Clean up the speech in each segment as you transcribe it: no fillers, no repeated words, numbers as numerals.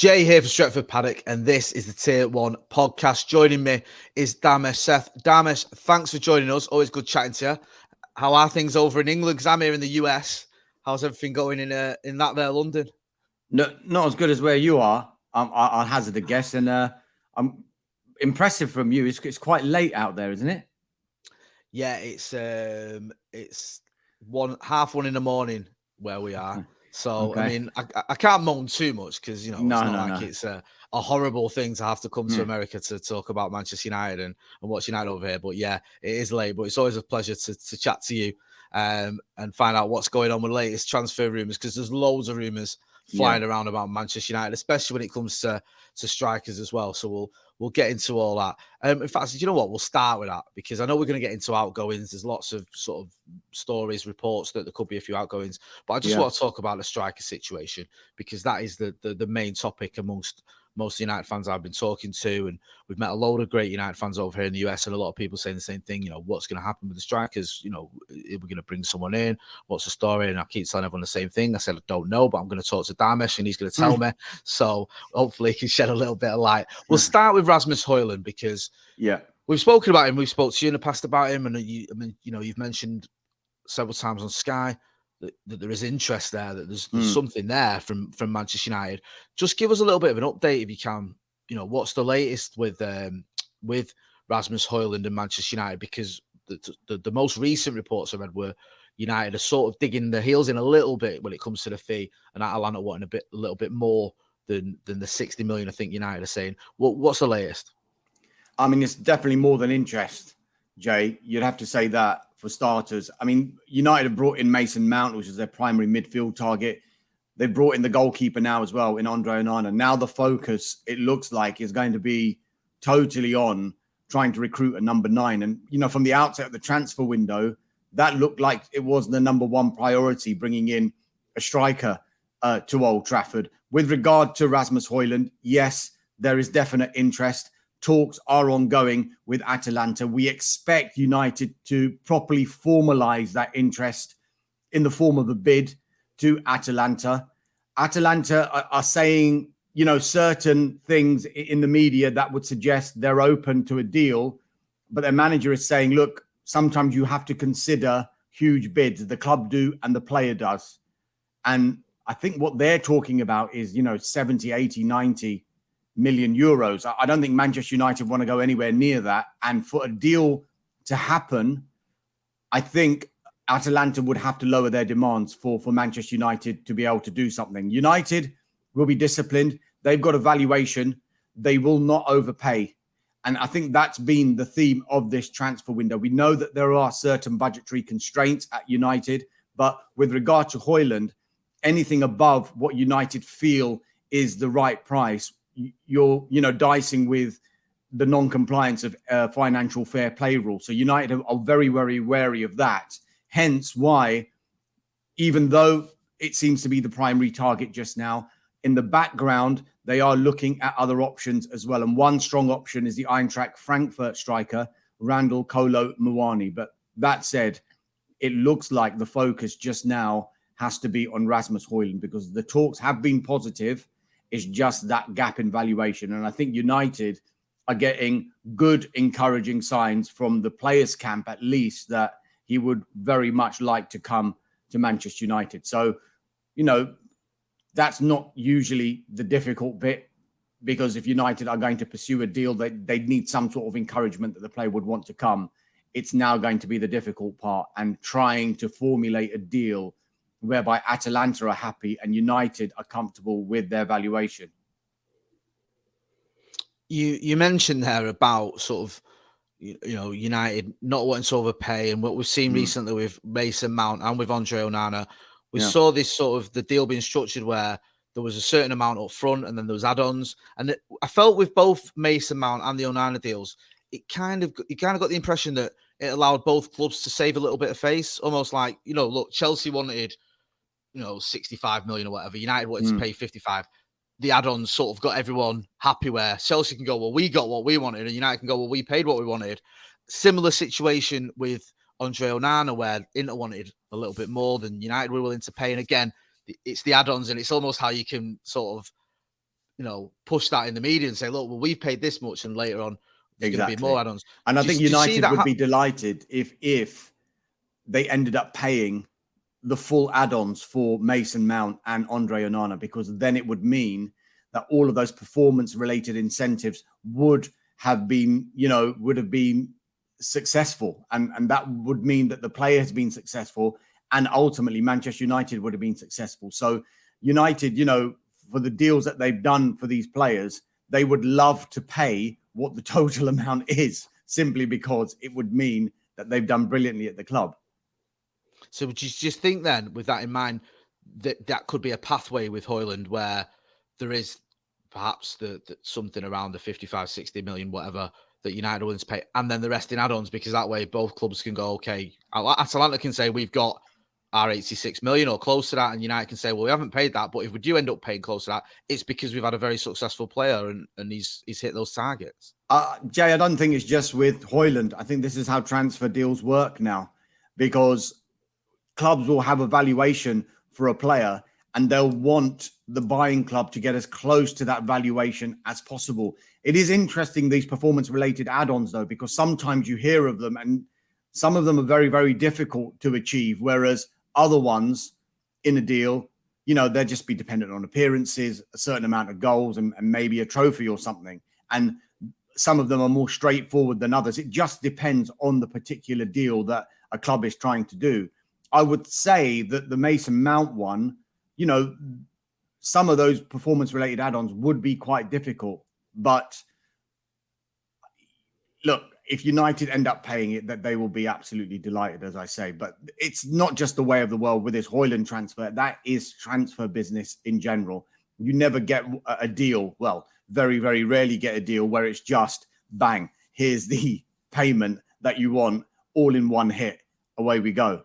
Jay here for Stretford, Paddock, and this is the Tier 1 podcast. Joining me is Dharmesh Sheth. Dharmesh, thanks for joining us. Always good chatting to you. How are things over in England? Because I'm here in the US. How's everything going in that there London? No, not as good as where you are. I'll hazard a guess, and I'm impressive from you. It's quite late out there, isn't it? Yeah, it's 1:30 in the morning where we are. So, Okay. I mean, I can't moan too much because, it's not like it's a horrible thing to have to come to America to talk about Manchester United and watch United over here. But yeah, it is late, but it's always a pleasure to chat to you and find out what's going on with the latest transfer rumours, because there's loads of rumours flying around about Manchester United, especially when it comes to strikers as well. So we'll get into all that. In fact, you know what? We'll start with that because I know we're going to get into outgoings. There's lots of sort of stories, reports that there could be a few outgoings, but I just want to talk about the striker situation because that is the main topic amongst most United fans I've been talking to, and we've met a load of great United fans over here in the US, and a lot of people saying the same thing. What's going to happen with the strikers? Are we going to bring someone in? What's the story? And I keep telling everyone the same thing. I said I don't know, but I'm going to talk to Dharmesh, and he's going to tell me. So hopefully he can shed a little bit of light. We'll start with Rasmus Højlund because we've spoken about him. We've spoke to you in the past about him, and you've mentioned several times on Sky that there is interest there, that there's something there from Manchester United. Just give us a little bit of an update if you can. What's the latest with Rasmus Højlund and Manchester United? Because the most recent reports I read were United are sort of digging their heels in a little bit when it comes to the fee, and Atalanta wanting a little bit more than the 60 million. I think United are saying. What's the latest? I mean, it's definitely more than interest, Jay. You'd have to say that for starters. I mean, United have brought in Mason Mount, which is their primary midfield target. They brought in the goalkeeper now as well in Andre Onana. Now the focus, it looks like, is going to be totally on trying to recruit a number 9. And, from the outset of the transfer window, that looked like it was the number 1 priority, bringing in a striker to Old Trafford. With regard to Rasmus Højlund, yes, there is definite interest. Talks are ongoing with Atalanta. We expect United to properly formalize that interest in the form of a bid to Atalanta. Atalanta are saying, certain things in the media that would suggest they're open to a deal, but their manager is saying, look, sometimes you have to consider huge bids. The club do and the player does. And I think what they're talking about is, 70, 80, 90 million euros. I don't think Manchester United want to go anywhere near that. And for a deal to happen, I think Atalanta would have to lower their demands for Manchester United to be able to do something. United will be disciplined. They've got a valuation. They will not overpay. And I think that's been the theme of this transfer window. We know that there are certain budgetary constraints at United, but with regard to Højlund, anything above what United feel is the right price, you're, dicing with the non-compliance of financial fair play rules. So United are very, very wary of that. Hence why, even though it seems to be the primary target just now, in the background, they are looking at other options as well. And one strong option is the Eintracht Frankfurt striker, Randall Kolo Muani. But that said, it looks like the focus just now has to be on Rasmus Højlund because the talks have been positive. It's just that gap in valuation. And I think United are getting good, encouraging signs from the players' camp, at least, that he would very much like to come to Manchester United. So, that's not usually the difficult bit, because if United are going to pursue a deal, they need some sort of encouragement that the player would want to come. It's now going to be the difficult part, and trying to formulate a deal whereby Atalanta are happy and United are comfortable with their valuation. You mentioned there about sort of, United not wanting to overpay, and what we've seen recently with Mason Mount and with Andre Onana, we saw this sort of the deal being structured where there was a certain amount up front and then there was add-ons. And I felt with both Mason Mount and the Onana deals, you kind of got the impression that it allowed both clubs to save a little bit of face, almost like, look, Chelsea wanted 65 million or whatever. United wanted to pay 55. The add-ons sort of got everyone happy, where Chelsea can go, well, we got what we wanted, and United can go, well, we paid what we wanted. Similar situation with Andre Onana, where Inter wanted a little bit more than United were willing to pay. And again, it's the add-ons, and it's almost how you can sort of push that in the media and say, look, well, we've paid this much, and later on there's going to be more add-ons. And I think United would be delighted if they ended up paying the full add-ons for Mason Mount and Andre Onana, because then it would mean that all of those performance-related incentives would have been successful, and that would mean that the player has been successful, and ultimately Manchester United would have been successful. So United, for the deals that they've done for these players, they would love to pay what the total amount is, simply because it would mean that they've done brilliantly at the club. So would you just think then, with that in mind, that could be a pathway with Højlund, where there is perhaps the something around the 55, 60 million, whatever, that United are willing to pay, and then the rest in add-ons, because that way both clubs can go, okay, Atalanta can say we've got our 86 million or close to that, and United can say, well, we haven't paid that, but if we do end up paying close to that, it's because we've had a very successful player and he's hit those targets. Jay, I don't think it's just with Højlund. I think this is how transfer deals work now, because clubs will have a valuation for a player and they'll want the buying club to get as close to that valuation as possible. It is interesting, these performance-related add-ons, though, because sometimes you hear of them and some of them are very, very difficult to achieve, whereas other ones in a deal, they'll just be dependent on appearances, a certain amount of goals, and maybe a trophy or something. And some of them are more straightforward than others. It just depends on the particular deal that a club is trying to do. I would say that the Mason Mount one, some of those performance-related add-ons would be quite difficult. But look, if United end up paying it, that they will be absolutely delighted, as I say. But it's not just the way of the world with this Højlund transfer. That is transfer business in general. You never get a deal. Well, very, very rarely get a deal where it's just bang, here's the payment that you want, all in one hit. Away we go.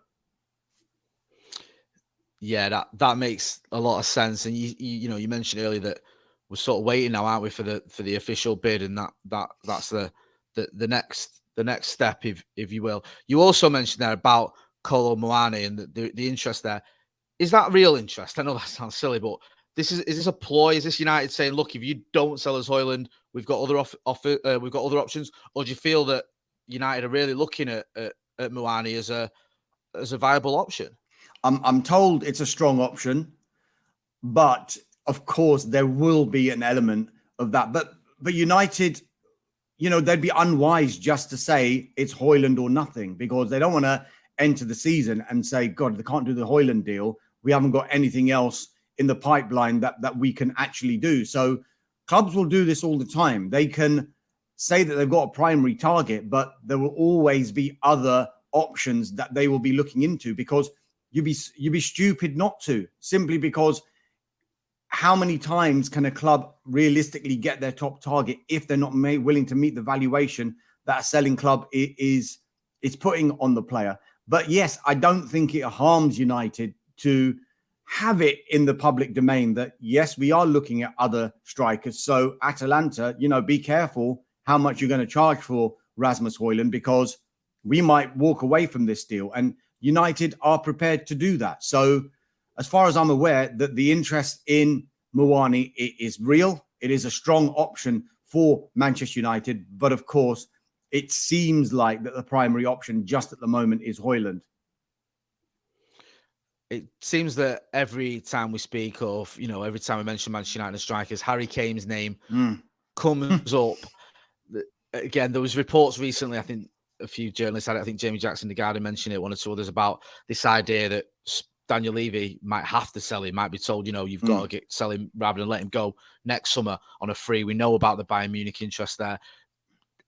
Yeah, that makes a lot of sense. And you mentioned earlier that we're sort of waiting now, aren't we, for the official bid, and that's the next step, if you will. You also mentioned there about Kolo Muani and the interest there. Is that real interest? I know that sounds silly, but is this a ploy? Is this United saying, look, if you don't sell us Højlund, we've got other we've got other options? Or do you feel that United are really looking at Muani as a viable option? I'm told it's a strong option, but of course there will be an element of that. But United, they'd be unwise just to say it's Højlund or nothing, because they don't want to enter the season and say, God, they can't do the Højlund deal. We haven't got anything else in the pipeline that we can actually do. So clubs will do this all the time. They can say that they've got a primary target, but there will always be other options that they will be looking into, because you'd be stupid not to, simply because how many times can a club realistically get their top target if they're not willing to meet the valuation that a selling club is putting on the player? But yes, I don't think it harms United to have it in the public domain that, yes, we are looking at other strikers. So Atalanta, be careful how much you're going to charge for Rasmus Højlund, because we might walk away from this deal. And United are prepared to do that. So as far as I'm aware, that the interest in Muani is real. It is a strong option for Manchester United. But of course, it seems like that the primary option just at the moment is Højlund. It seems that every time we speak of, every time we mention Manchester United strikers, Harry Kane's name comes up. Again, there was reports recently, I think a few journalists had it. I think Jamie Jackson, the Guardian, mentioned it, one or two others, about this idea that Daniel Levy might have to sell him, might be told, you've got to sell him rather than let him go next summer on a free. We know about the Bayern Munich interest there.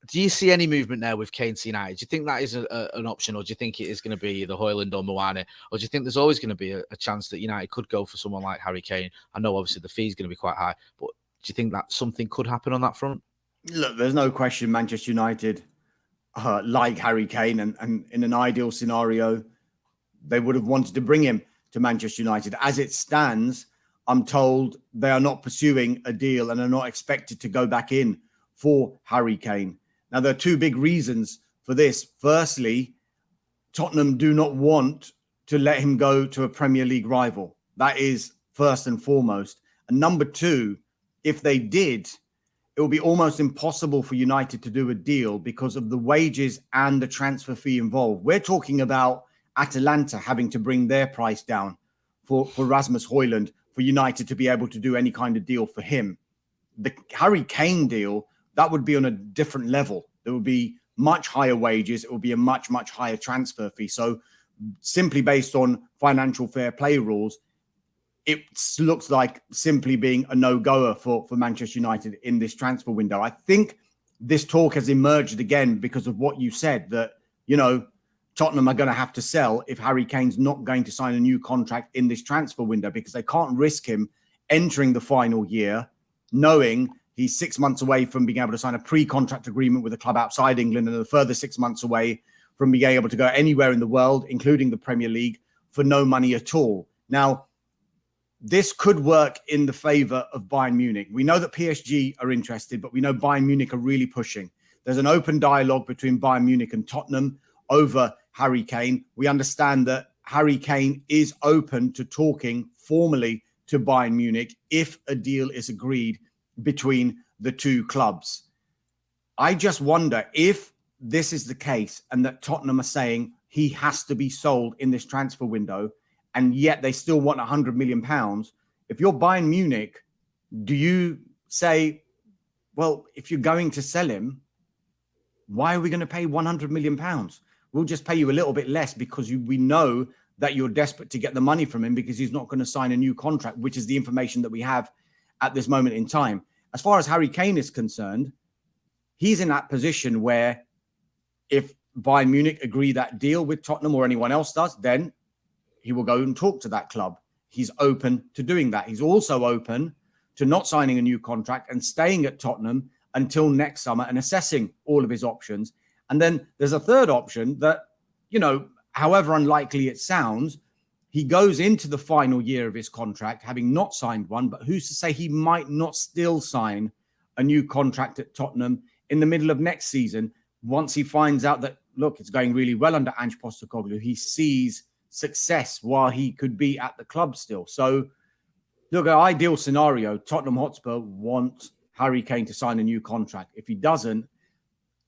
Do you see any movement there with Kane to United? Do you think that is an option, or do you think it is going to be the Højlund or Muani? Or do you think there's always going to be a chance that United could go for someone like Harry Kane? I know obviously the fee is going to be quite high, but do you think that something could happen on that front? Look, there's no question Manchester United like Harry Kane, and in an ideal scenario, they would have wanted to bring him to Manchester United. As it stands, I'm told they are not pursuing a deal and are not expected to go back in for Harry Kane. Now, there are two big reasons for this. Firstly, Tottenham do not want to let him go to a Premier League rival. That is first and foremost. And number two, if they did, it will be almost impossible for United to do a deal because of the wages and the transfer fee involved. We're talking about Atalanta having to bring their price down for Rasmus Højlund for United to be able to do any kind of deal for him. The Harry Kane deal, that would be on a different level. There would be much higher wages. It would be a much, much higher transfer fee. So simply based on financial fair play rules, it looks like simply being a no-goer for Manchester United in this transfer window. I think this talk has emerged again because of what you said, that, you know, Tottenham are going to have to sell if Harry Kane's not going to sign a new contract in this transfer window, because they can't risk him entering the final year knowing he's 6 months away from being able to sign a pre-contract agreement with a club outside England and a further 6 months away from being able to go anywhere in the world, including the Premier League, for no money at all. Now, this could work in the favor of Bayern Munich. We know that PSG are interested, but we know Bayern Munich are really pushing. There's an open dialogue between Bayern Munich and Tottenham over Harry Kane. We understand that Harry Kane is open to talking formally to Bayern Munich if a deal is agreed between the two clubs. I just wonder if this is the case and that Tottenham are saying he has to be sold in this transfer window, and yet they still want £100 million. If you're Bayern Munich, do you say, well, if you're going to sell him, why are we going to pay £100 million? We'll just pay you a little bit less because we know that you're desperate to get the money from him because he's not going to sign a new contract, which is the information that we have at this moment in time. As far as Harry Kane is concerned, he's in that position where if Bayern Munich agree that deal with Tottenham or anyone else does, then he will go and talk to that club. He's open to doing that. He's also open to not signing a new contract and staying at Tottenham until next summer and assessing all of his options. And then there's a third option that, you know, however unlikely it sounds, he goes into the final year of his contract having not signed one, but who's to say he might not still sign a new contract at Tottenham in the middle of next season once he finds out that, look, it's going really well under Ange Postecoglou. He sees success while he could be at the club still. So, look, an ideal scenario, Tottenham Hotspur want Harry Kane to sign a new contract. If he doesn't,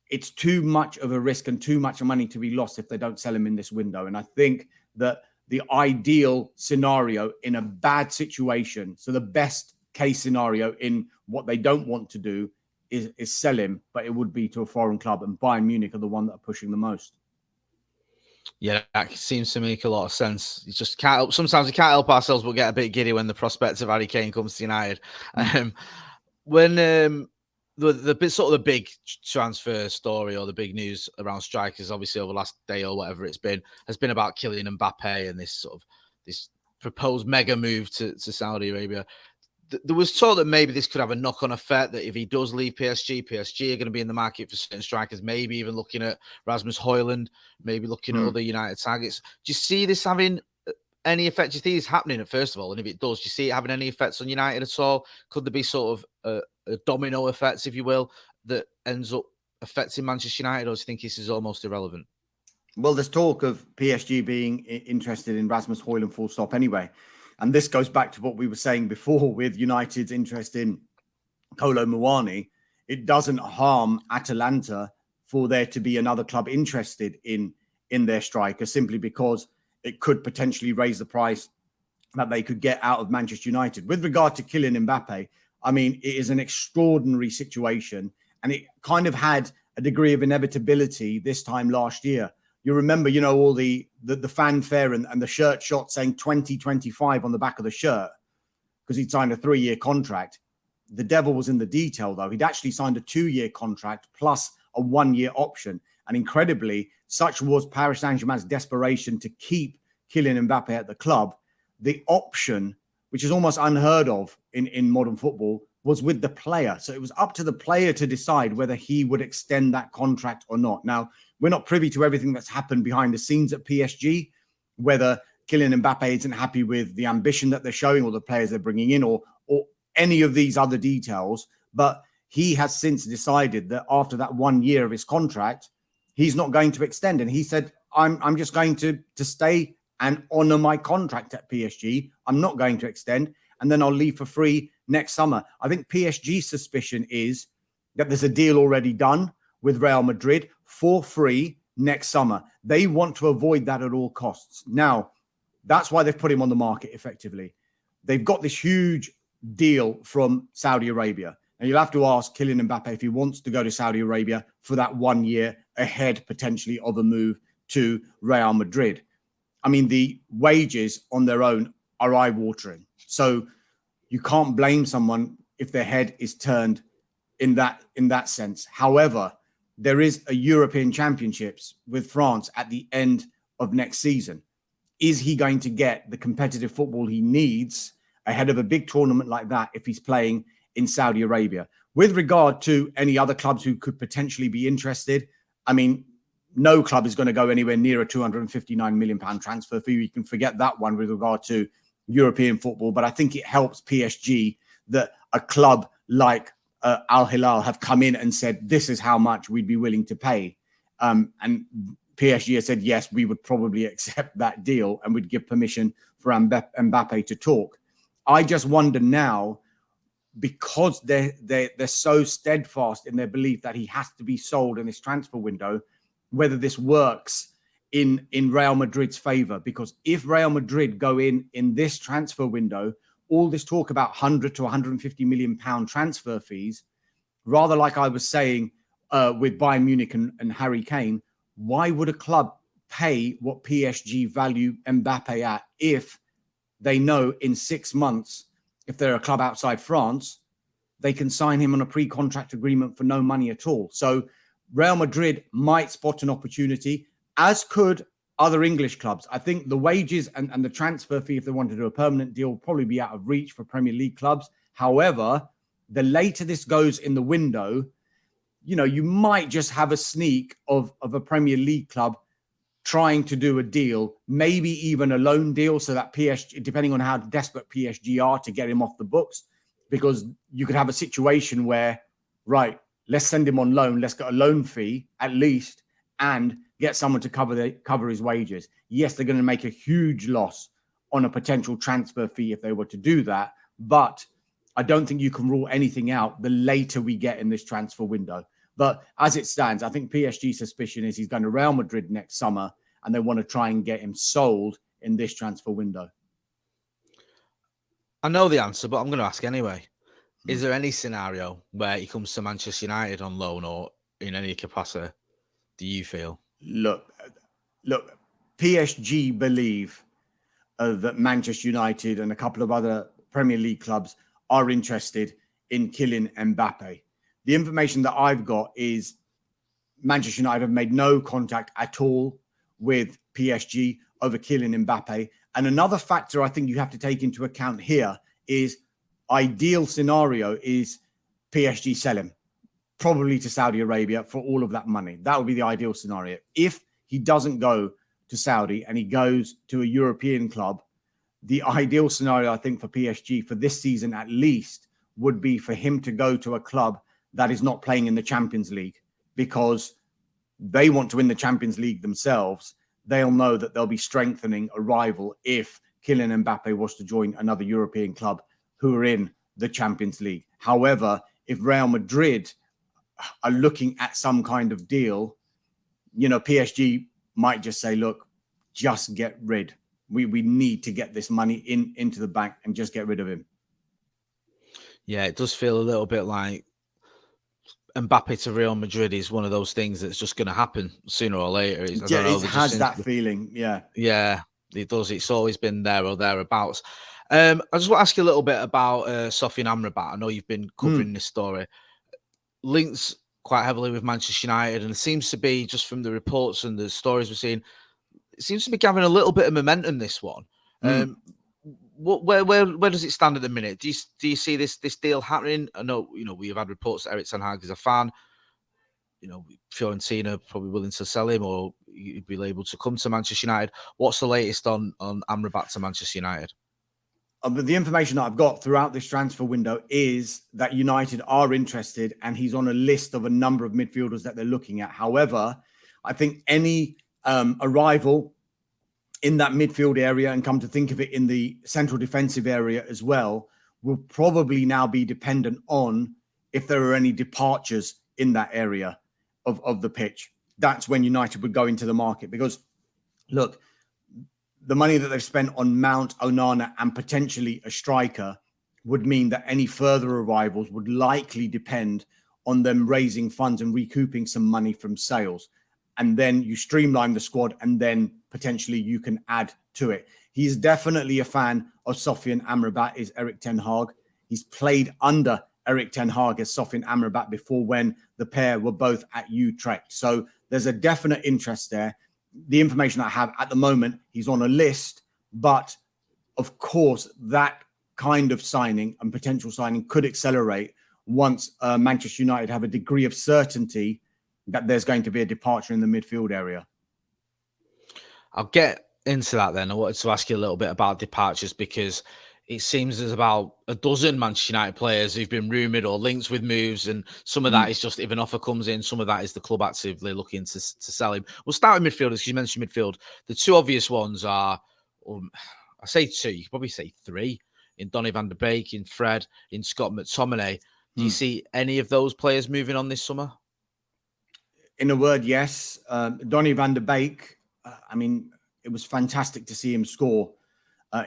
it's too much of a risk and too much money to be lost if they don't sell him in this window. And I think that the ideal scenario in a bad situation, so the best case scenario in what they don't want to do is sell him, but it would be to a foreign club, and Bayern Munich are the one that are pushing the most. Yeah, that seems to make a lot of sense. You just can't help, sometimes we can't help ourselves but get a bit giddy when the prospect of Harry Kane comes to United. When the bit sort of the big transfer story or the big news around strikers, obviously over the last day or whatever it's been, has been about Kylian Mbappe and this sort of this proposed mega move to Saudi Arabia. There was talk that maybe this could have a knock-on effect, that if he does leave PSG are going to be in the market for certain strikers, maybe even looking at Rasmus Højlund, maybe looking at other United targets. Do you see this having any effect? Do you think it's happening, first of all? And if it does, do you see it having any effects on United at all? Could there be sort of a domino effect, if you will, that ends up affecting Manchester United, or do you think this is almost irrelevant? Well, there's talk of PSG being interested in Rasmus Højlund full stop anyway. And this goes back to what we were saying before with United's interest in Kolo Muani. It doesn't harm Atalanta for there to be another club interested in their striker, simply because it could potentially raise the price that they could get out of Manchester United. With regard to Kylian Mbappe, I mean, it is an extraordinary situation, and it kind of had a degree of inevitability this time last year. You remember, you know, all the fanfare and the shirt shot saying 2025 on the back of the shirt because he'd signed a 3-year contract. The devil was in the detail, though. He'd actually signed a 2-year contract plus a 1-year option. And incredibly, such was Paris Saint-Germain's desperation to keep Kylian Mbappe at the club. The option, which is almost unheard of in modern football, was with the player. So it was up to the player to decide whether he would extend that contract or not. Now, we're not privy to everything that's happened behind the scenes at PSG, whether Kylian Mbappe isn't happy with the ambition that they're showing or the players they're bringing in or any of these other details. But he has since decided that after that 1 year of his contract, he's not going to extend. And he said, I'm just going to stay and honor my contract at PSG. I'm not going to extend. and then I'll leave for free next summer. I think PSG's suspicion is that there's a deal already done with Real Madrid for free next summer. They want to avoid that at all costs. Now, that's why they've put him on the market effectively. They've got this huge deal from Saudi Arabia. And you'll have to ask Kylian Mbappe if he wants to go to Saudi Arabia for that 1 year ahead, potentially, of a move to Real Madrid. I mean, the wages on their own are eye-watering. So you can't blame someone if their head is turned in that sense. However, there is a European Championships with France at the end of next season. Is he going to get the competitive football he needs ahead of a big tournament like that if he's playing in Saudi Arabia? With regard to any other clubs who could potentially be interested, I mean, no club is going to go anywhere near a £259 million transfer fee. You can forget that one with regard to European football. But I think it helps PSG that a club like Al Hilal have come in and said, this is how much we'd be willing to pay. And PSG has said, yes, we would probably accept that deal and would give permission for Mbappe to talk. I just wonder now, because they're so steadfast in their belief that he has to be sold in this transfer window, whether this works in Real Madrid's favor. Because if Real Madrid go in this transfer window, all this talk about 100 to 150 million pound transfer fees, rather like I was saying with Bayern Munich and Harry Kane, why would a club pay what PSG value Mbappe at if they know in 6 months, if they're a club outside France, they can sign him on a pre-contract agreement for no money at all? So Real Madrid might spot an opportunity, as could other English clubs. I think the wages and the transfer fee, if they want to do a permanent deal, will probably be out of reach for Premier League clubs. However, the later this goes in the window, you know, you might just have a sneak of a Premier League club trying to do a deal, maybe even a loan deal, so that PSG, depending on how desperate PSG are to get him off the books, because you could have a situation where, right, let's send him on loan, let's get a loan fee at least, and get someone to cover his wages. Yes, they're going to make a huge loss on a potential transfer fee if they were to do that, but I don't think you can rule anything out the later we get in this transfer window. But as it stands, I think PSG's suspicion is he's going to Real Madrid next summer, and they want to try and get him sold in this transfer window. I know the answer, but I'm going to ask anyway. Is there any scenario where he comes to Manchester United on loan or in any capacity, do you feel? Look, PSG believe that Manchester United and a couple of other Premier League clubs are interested in Kylian Mbappe. The information that I've got is Manchester United have made no contact at all with PSG over Kylian Mbappe. And another factor I think you have to take into account here is ideal scenario is PSG sell him, probably to Saudi Arabia for all of that money. That would be the ideal scenario. If he doesn't go to Saudi and he goes to a European club, the ideal scenario, I think, for PSG for this season at least would be for him to go to a club that is not playing in the Champions League, because they want to win the Champions League themselves. They'll know that they'll be strengthening a rival if Kylian Mbappe was to join another European club who are in the Champions League. However, if Real Madrid are looking at some kind of deal, you know, PSG might just say, look, just get rid. We need to get this money into the bank and just get rid of him. Yeah, it does feel a little bit like Mbappe to Real Madrid is one of those things that's just going to happen sooner or later. It has that feeling. Yeah. Yeah, it does. It's always been there or thereabouts. I just want to ask you a little bit about Sofyan Amrabat. I know you've been covering this story. Links quite heavily with Manchester United, and it seems to be, just from the reports and the stories we're seeing, it seems to be gathering a little bit of momentum, this one. Where does it stand at the minute? Do you see this deal happening? I know, you know, we've had reports that Erik ten Hag is a fan. You know, Fiorentina probably willing to sell him, or he'd be able to come to Manchester United. What's the latest on Amrabat to Manchester United? But the information that I've got throughout this transfer window is that United are interested, and he's on a list of a number of midfielders that they're looking at. However, I think any arrival in that midfield area, and come to think of it, in the central defensive area as well, will probably now be dependent on if there are any departures in that area of the pitch. That's when United would go into the market, because look, the money that they've spent on Mount, Onana, and potentially a striker would mean that any further arrivals would likely depend on them raising funds and recouping some money from sales. And then you streamline the squad, and then potentially you can add to it. He's definitely a fan of Sofyan Amrabat, is Erik ten Hag. He's played under Erik ten Hag as Sofyan Amrabat before, when the pair were both at Utrecht. So there's a definite interest there. The information I have at the moment, he's on a list, but of course that kind of signing and potential signing could accelerate once Manchester United have a degree of certainty that there's going to be a departure in the midfield area. I'll get into that then. I wanted to ask you a little bit about departures, because it seems there's about a dozen Manchester United players who've been rumoured or linked with moves, and some of that is just if an offer comes in, some of that is the club actively looking to sell him. We'll start with midfielders, because you mentioned midfield. The two obvious ones are, I say two, you could probably say three, in Donny van de Beek, in Fred, in Scott McTominay. Do you see any of those players moving on this summer? In a word, yes. Donny van de Beek, I mean, it was fantastic to see him score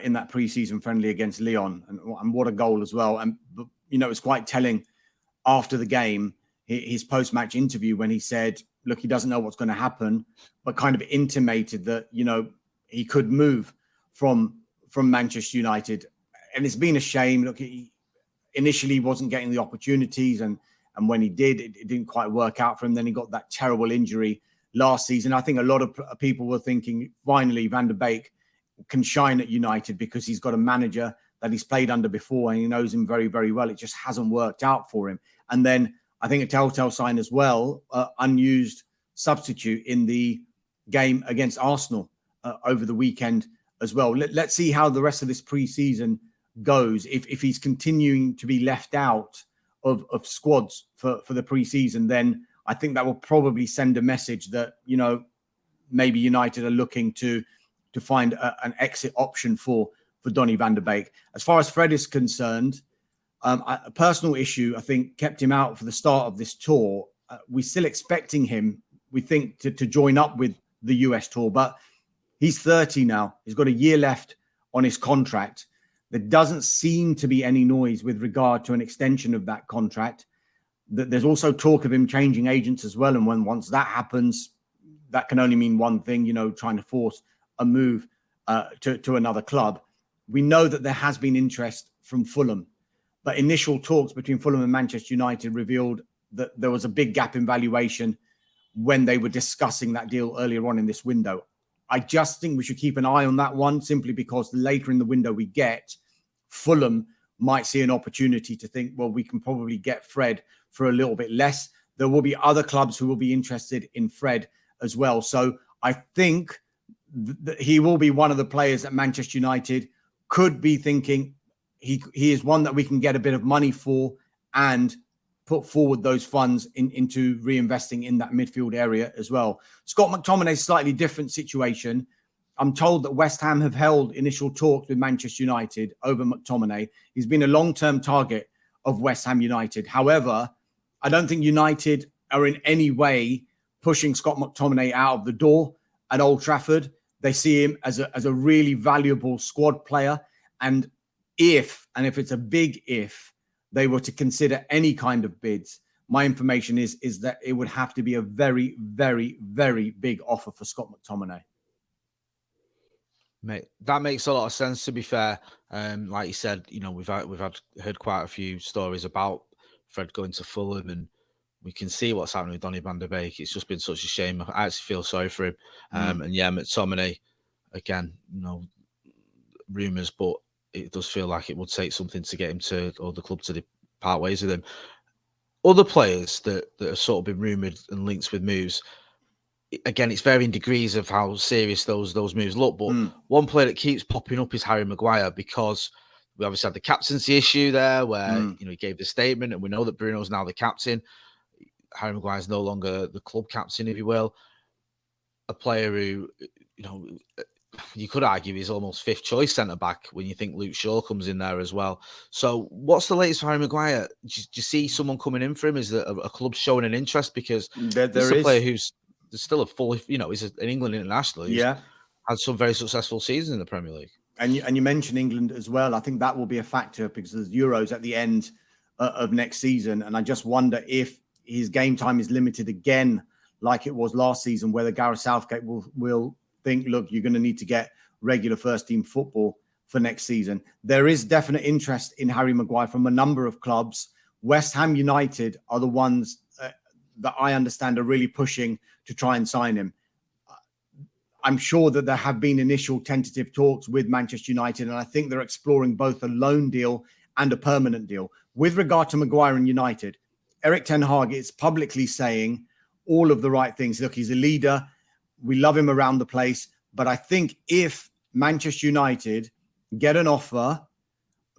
in that pre-season friendly against Lyon, and what a goal as well. And you know, it was quite telling after the game, his post-match interview, when he said, look, he doesn't know what's going to happen, but kind of intimated that, you know, he could move from Manchester United. And it's been a shame. Look, he initially wasn't getting the opportunities, and when he did, it didn't quite work out for him. Then he got that terrible injury last season. I think a lot of people were thinking, finally, Van der Beek can shine at United because he's got a manager that he's played under before and he knows him very, very well. It just hasn't worked out for him. And then I think a telltale sign as well, unused substitute in the game against Arsenal over the weekend as well. Let's see how the rest of this pre-season goes. If he's continuing to be left out of squads for the pre-season, then I think that will probably send a message that, you know, maybe United are looking to find an exit option for Donny van de Beek. As far as Fred is concerned, a personal issue, I think, kept him out for the start of this tour. We're still expecting him, we think, to join up with the US tour, but he's 30 now. He's got a year left on his contract. There doesn't seem to be any noise with regard to an extension of that contract. There's also talk of him changing agents as well. And once that happens, that can only mean one thing, you know, trying to force a move to another club. We know that there has been interest from Fulham, but initial talks between Fulham and Manchester United revealed that there was a big gap in valuation when they were discussing that deal earlier on in this window. I just think we should keep an eye on that one, simply because later in the window we get, Fulham might see an opportunity to think, well, we can probably get Fred for a little bit less. There will be other clubs who will be interested in Fred as well. So I think that he will be one of the players that Manchester United could be thinking he is one that we can get a bit of money for and put forward those funds into reinvesting in that midfield area as well. Scott McTominay, slightly different situation. I'm told that West Ham have held initial talks with Manchester United over McTominay. He's been a long-term target of West Ham United. However, I don't think United are in any way pushing Scott McTominay out of the door at Old Trafford. They see him as a really valuable squad player. And if it's a big if, they were to consider any kind of bids, my information is that it would have to be a very, very, very big offer for Scott McTominay. Mate, that makes a lot of sense, to be fair. Like you said, you know, we've heard quite a few stories about Fred going to Fulham, and we can see what's happening with Donny van de Beek. It's just been such a shame. I actually feel sorry for him. And yeah, McTominay, again, you know, rumours, but it does feel like it would take something to get him to, or the club to part ways with him. Other players that have sort of been rumoured and linked with moves, again, it's varying degrees of how serious those moves look. But one player that keeps popping up is Harry Maguire, because we obviously had the captaincy issue there where, you know, he gave the statement, and we know that Bruno's now the captain. Harry Maguire is no longer the club captain, if you will. A player who, you know, you could argue he's almost fifth choice centre back when you think Luke Shaw comes in there as well. So what's the latest for Harry Maguire? Do you see someone coming in for him? Is there a club showing an interest? Because this is a player who's still a full, he's an England international. Who's had some very successful seasons in the Premier League. And you mentioned England as well. I think that will be a factor because there's Euros at the end of next season. And I just wonder if his game time is limited again, like it was last season, whether Gareth Southgate will think, look, you're going to need to get regular first team football for next season. There is definite interest in Harry Maguire from a number of clubs. West Ham United are the ones that I understand are really pushing to try and sign him. I'm sure that there have been initial tentative talks with Manchester United, and I think they're exploring both a loan deal and a permanent deal. With regard to Maguire and United, Erik ten Hag is publicly saying all of the right things. Look, he's a leader. We love him around the place. But I think if Manchester United get an offer,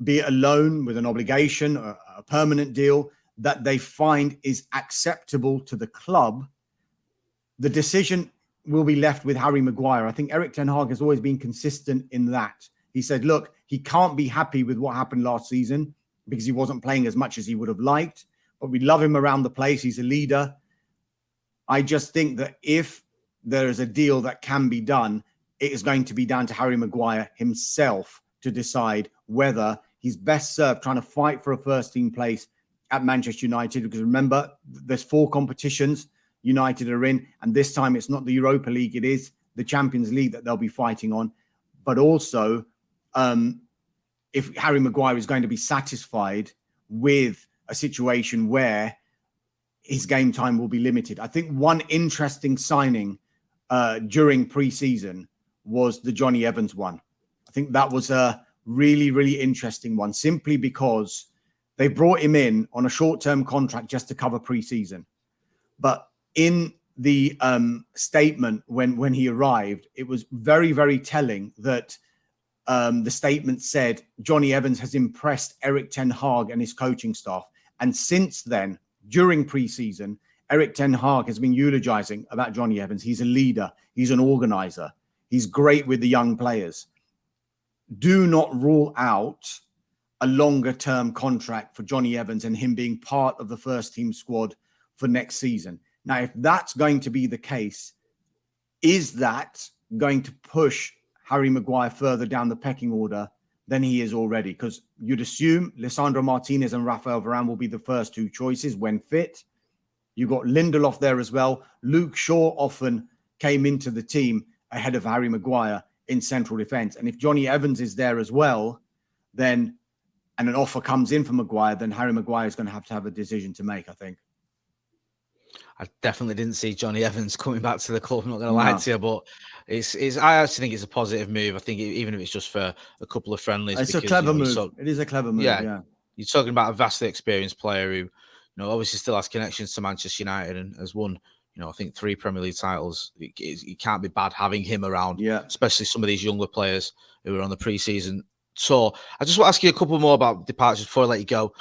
be it a loan with an obligation or a permanent deal that they find is acceptable to the club, the decision will be left with Harry Maguire. I think Erik ten Hag has always been consistent in that. He said, look, he can't be happy with what happened last season because he wasn't playing as much as he would have liked, but we love him around the place. He's a leader. I just think that if there is a deal that can be done, it is going to be down to Harry Maguire himself to decide whether he's best served trying to fight for a first team place at Manchester United. Because remember, there's 4 competitions United are in, and this time it's not the Europa League, it is the Champions League that they'll be fighting on. But also, if Harry Maguire is going to be satisfied with a situation where his game time will be limited. I think one interesting signing during pre-season was the Johnny Evans one. I think that was a really, really interesting one, simply because they brought him in on a short-term contract just to cover pre-season. But in the statement when he arrived, it was very, very telling that the statement said Johnny Evans has impressed Erik ten Hag and his coaching staff. And since then, during pre-season, Erik ten Hag has been eulogizing about Johnny Evans. He's a leader. He's an organizer. He's great with the young players. Do not rule out a longer-term contract for Johnny Evans and him being part of the first team squad for next season. Now, if that's going to be the case, is that going to push Harry Maguire further down the pecking order than he is already? Because you'd assume Lisandro Martinez and Rafael Varane will be the first 2 choices when fit. You've got Lindelof there as well. Luke Shaw often came into the team ahead of Harry Maguire in central defence. And if Johnny Evans is there as well, then, and an offer comes in for Maguire, then Harry Maguire is going to have a decision to make, I think. I definitely didn't see Johnny Evans coming back to the club. I'm not going to lie to you, but I actually think it's a positive move. I think even if it's just for a couple of friendlies, it's a clever move. It is a clever move. Yeah, you're talking about a vastly experienced player who, obviously still has connections to Manchester United and has won, I think 3 Premier League titles. It can't be bad having him around, especially some of these younger players who are on the pre-season tour. I just want to ask you a couple more about departures before I let you go.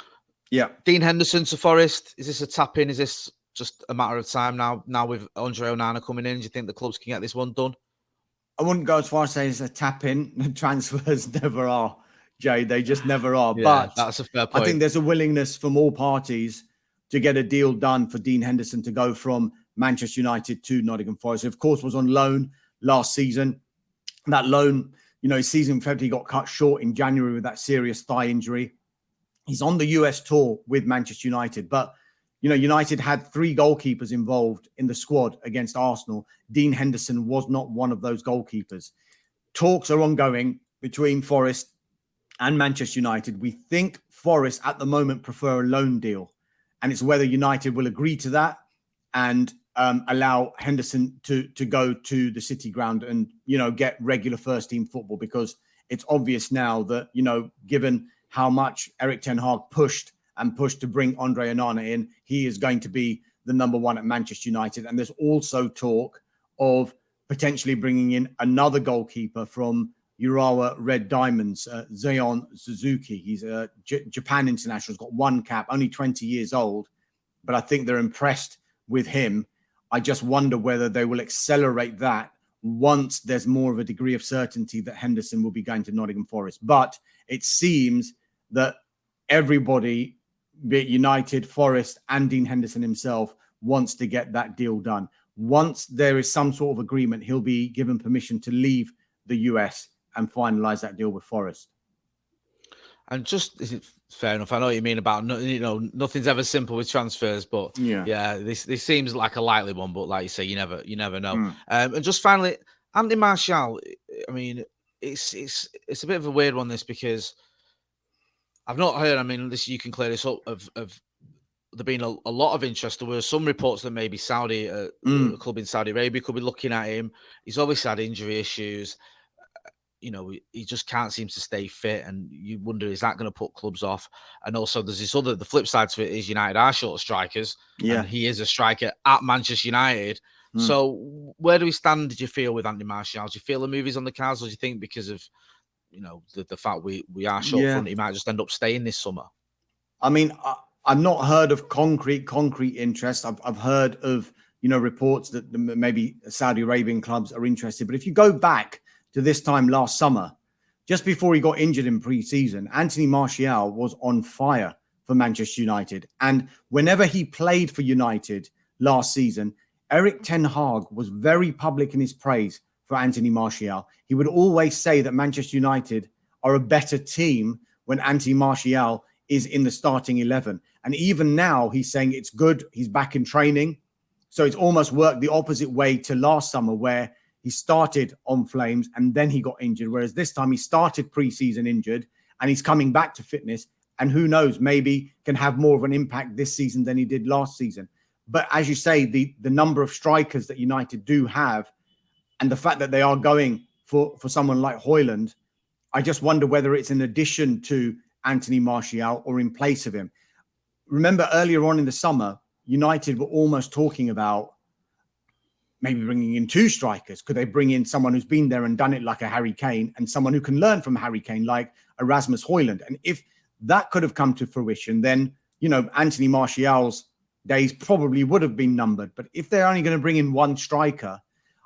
Yeah, Dean Henderson to Forest. Is this a tap in? Is this just a matter of time now with Andre Onana coming in? Do you think the clubs can get this one done? I wouldn't go as far as saying it's a tap in. Transfers never are, Jay. They just never are. Yeah, but that's a fair point. I think there's a willingness from all parties to get a deal done for Dean Henderson to go from Manchester United to Nottingham Forest. He, of course, was on loan last season. That loan, his season effectively got cut short in January with that serious thigh injury. He's on the US tour with Manchester United, but United had 3 goalkeepers involved in the squad against Arsenal. Dean Henderson was not one of those goalkeepers. Talks are ongoing between Forest and Manchester United. We think Forest at the moment prefer a loan deal, and it's whether United will agree to that and allow Henderson to go to the City Ground and, get regular first team football, because it's obvious now that, given how much Erik ten Hag pushed to bring Andre Onana in, he is going to be the number 1 at Manchester United. And there's also talk of potentially bringing in another goalkeeper from Urawa Red Diamonds, Zion Suzuki. He's a Japan international. He's got 1 cap, only 20 years old, but I think they're impressed with him. I just wonder whether they will accelerate that once there's more of a degree of certainty that Henderson will be going to Nottingham Forest. But it seems that everybody, be it United, Forest, and Dean Henderson himself, wants to get that deal done. Once there is some sort of agreement, he'll be given permission to leave the US and finalise that deal with Forest. And just fair enough. I know what you mean about, nothing's ever simple with transfers, but yeah, this seems like a likely one. But like you say, you never know. And just finally, Anthony Martial. I mean, it's a bit of a weird one, this, because I've not heard. I mean, this, you can clear this up, of there being a lot of interest. There were some reports that maybe Saudi, a club in Saudi Arabia, could be looking at him. He's obviously had injury issues. He just can't seem to stay fit, and you wonder, is that going to put clubs off? And also, there's the flip side to it is United are short of strikers, and he is a striker at Manchester United. So where do we stand, did you feel, with Anthony Martial? Do you feel the movie's on the cards, or do you think because of, the fact we are short front, he might just end up staying this summer? I mean, I've not heard of concrete interest. I've heard of, reports that maybe Saudi Arabian clubs are interested. But if you go back to this time last summer, just before he got injured in pre-season, Anthony Martial was on fire for Manchester United. And whenever he played for United last season, Erik ten Hag was very public in his praise for Anthony Martial. He would always say that Manchester United are a better team when Anthony Martial is in the starting 11. And even now he's saying it's good, he's back in training. So it's almost worked the opposite way to last summer, where he started on flames and then he got injured. Whereas this time he started pre-season injured and he's coming back to fitness. And who knows, maybe can have more of an impact this season than he did last season. But as you say, the number of strikers that United do have, and the fact that they are going for someone like Højlund, I just wonder whether it's in addition to Anthony Martial or in place of him. Remember earlier on in the summer, United were almost talking about maybe bringing in two strikers. Could they bring in someone who's been there and done it, like a Harry Kane, and someone who can learn from Harry Kane, like Erasmus Højlund? And if that could have come to fruition, then, Anthony Martial's days probably would have been numbered. But if they're only going to bring in one striker,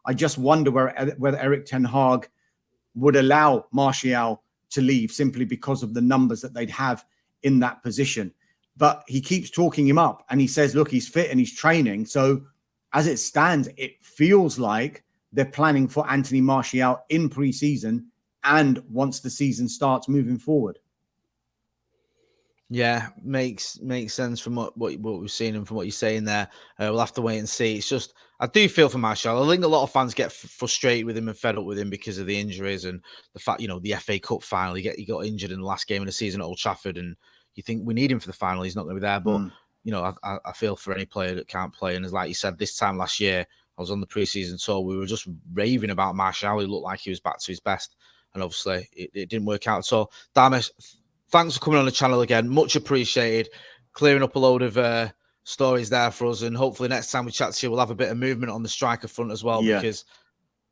I just wonder whether Erik ten Hag would allow Martial to leave simply because of the numbers that they'd have in that position. But he keeps talking him up, and he says, look, he's fit and he's training. So as it stands, it feels like they're planning for Anthony Martial in pre-season and once the season starts moving forward. Yeah, makes sense from what we've seen and from what you're saying there. We'll have to wait and see. It's just, I do feel for Martial. I think a lot of fans get frustrated with him and fed up with him because of the injuries and the fact, the FA Cup final, he got injured in the last game of the season at Old Trafford, and you think we need him for the final, he's not going to be there. But I feel for any player that can't play. And as like you said, this time last year, I was on the pre-season tour. We were just raving about Martial. He looked like he was back to his best. And obviously, it didn't work out. So, Dharmesh, thanks for coming on the channel again. Much appreciated. Clearing up a load of stories there for us. And hopefully next time we chat to you, we'll have a bit of movement on the striker front as well. Because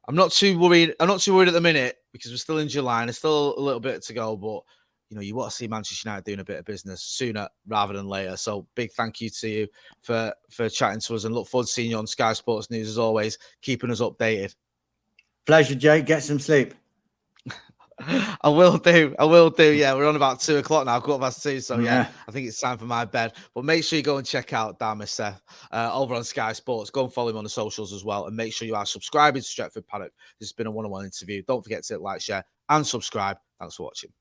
I'm not too worried. I'm not too worried at the minute because we're still in July and there's still a little bit to go. But you want to see Manchester United doing a bit of business sooner rather than later. So big thank you to you for chatting to us, and look forward to seeing you on Sky Sports News as always, keeping us updated. Pleasure, Jake. Get some sleep. I will do. Yeah, we're on about 2 o'clock now, 2:15. So yeah, I think it's time for my bed. But make sure you go and check out Dharmesh Sheth over on Sky Sports. Go and follow him on the socials as well, and make sure you are subscribing to Stretford Paddock. This has been a one-on-one interview. Don't forget to like, share, and subscribe. Thanks for watching.